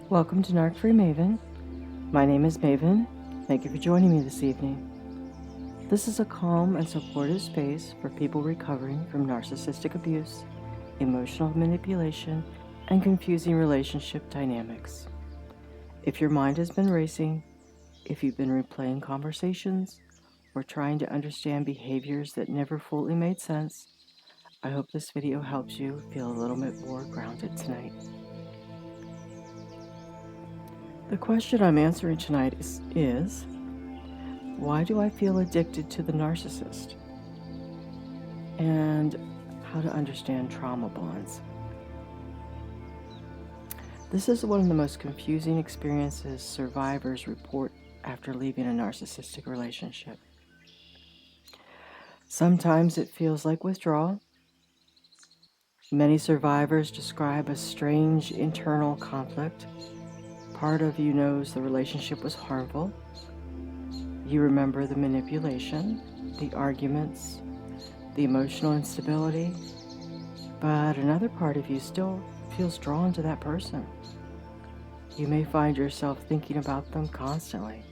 Welcome to Narc Free Maven. My name is Maven. Thank you for joining me this evening. This is a calm and supportive space for people recovering from narcissistic abuse, emotional manipulation, and confusing relationship dynamics. If your mind has been racing, if you've been replaying conversations, or trying to understand behaviors that never fully made sense, I hope this video helps you feel a little bit more grounded tonight. The question I'm answering tonight is why do I feel addicted to the narcissist? And how to understand trauma bonds. This is one of the most confusing experiences survivors report after leaving a narcissistic relationship. Sometimes it feels like withdrawal. Many survivors describe a strange internal conflict. Part of you knows the relationship was harmful. You remember the manipulation, the arguments, the emotional instability, but another part of you still feels drawn to that person. You may find yourself thinking about them constantly,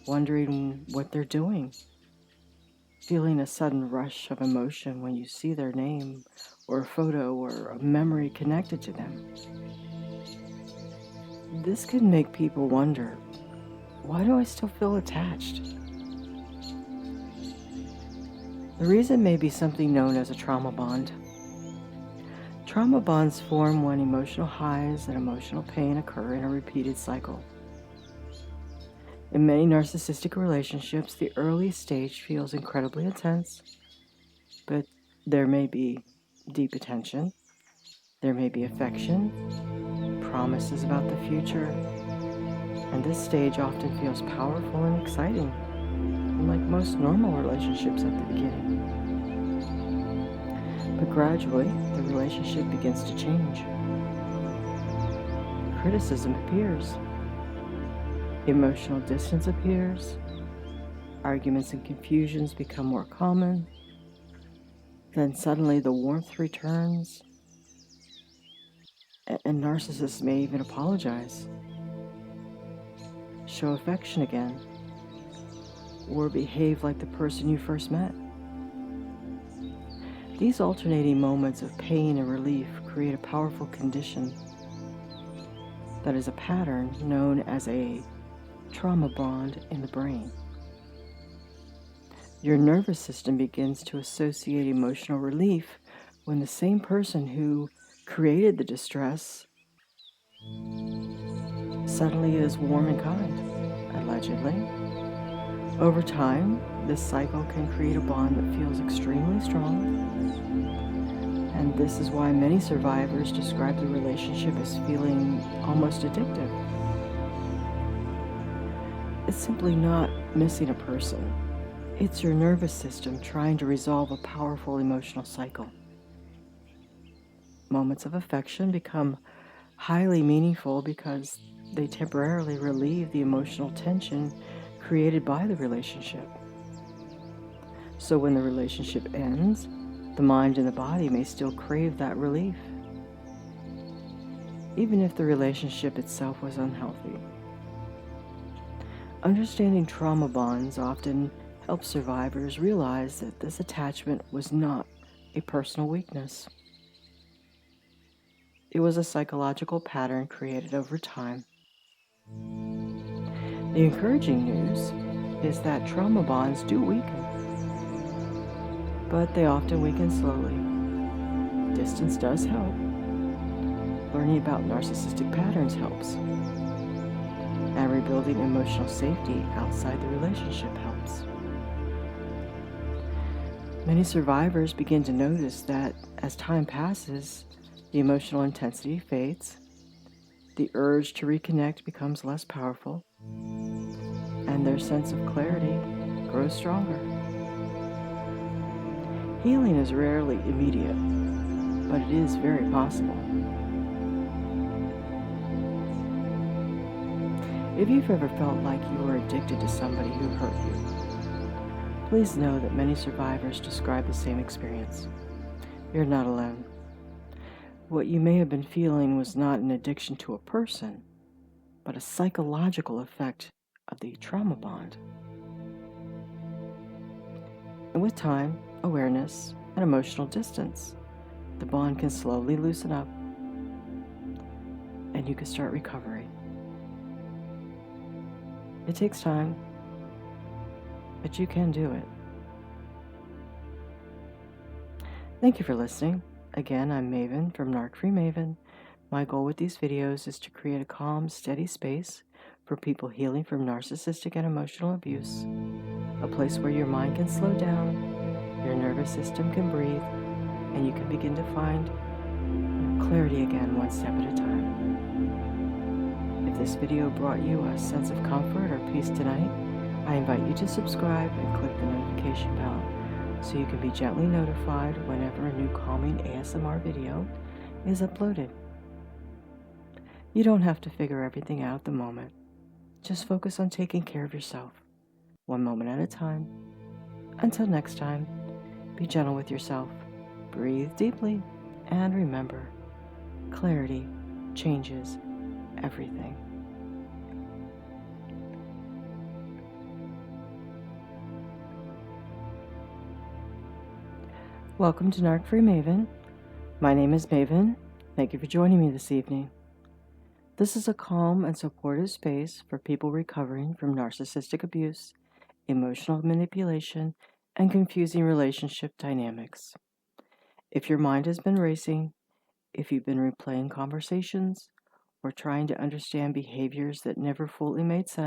wondering what they're doing, feeling a sudden rush of emotion when you see their name or a photo or a memory connected to them. This can make people wonder, why do I still feel attached? The reason may be something known as a trauma bond. Trauma bonds form when emotional highs and emotional pain occur in a repeated cycle. In many narcissistic relationships, the early stage feels incredibly intense, but there may be deep attention, there may be affection, promises about the future, and this stage often feels powerful and exciting, like most normal relationships at the beginning. But gradually, the relationship begins to change. Criticism appears, emotional distance appears, arguments and confusions become more common, then suddenly the warmth returns, and narcissists may even apologize, show affection again, or behave like the person you first met. These alternating moments of pain and relief create a powerful condition that is a pattern known as a trauma bond in the brain. Your nervous system begins to associate emotional relief when the same person who created the distress suddenly is warm and kind, allegedly. Over time, this cycle can create a bond that feels extremely strong, and this is why many survivors describe the relationship as feeling almost addictive. It's simply not missing a person. It's your nervous system trying to resolve a powerful emotional cycle. Moments of affection become highly meaningful because they temporarily relieve the emotional tension created by the relationship. So when the relationship ends, the mind and the body may still crave that relief, even if the relationship itself was unhealthy. Understanding trauma bonds often helps survivors realize that this attachment was not a personal weakness. It was a psychological pattern created over time. The encouraging news is that trauma bonds do weaken, but they often weaken slowly. Distance does help. Learning about narcissistic patterns helps. And rebuilding emotional safety outside the relationship helps. Many survivors begin to notice that as time passes, the emotional intensity fades, the urge to reconnect becomes less powerful, and their sense of clarity grows stronger. Healing is rarely immediate, but it is very possible. If you've ever felt like you were addicted to somebody who hurt you, please know that many survivors describe the same experience. You're not alone. What you may have been feeling was not an addiction to a person, but a psychological effect of the trauma bond. And with time, awareness, and emotional distance, the bond can slowly loosen up and you can start recovery. It takes time, but you can do it. Thank you for listening. Again, I'm Maven from Narc Free Maven. My goal with these videos is to create a calm, steady space for people healing from narcissistic and emotional abuse, a place where your mind can slow down, your nervous system can breathe, and you can begin to find clarity again, one step at a time. If this video brought you a sense of comfort or peace tonight, I invite you to subscribe and click the notification bell so you can be gently notified whenever a new calming ASMR video is uploaded. You don't have to figure everything out at the moment. Just focus on taking care of yourself, one moment at a time. Until next time, be gentle with yourself, breathe deeply, and remember, clarity changes everything. Welcome to Narc Free Maven. My name is Maven. Thank you for joining me this evening. This is a calm and supportive space for people recovering from narcissistic abuse, emotional manipulation, and confusing relationship dynamics. If your mind has been racing, if you've been replaying conversations, or trying to understand behaviors that never fully made sense,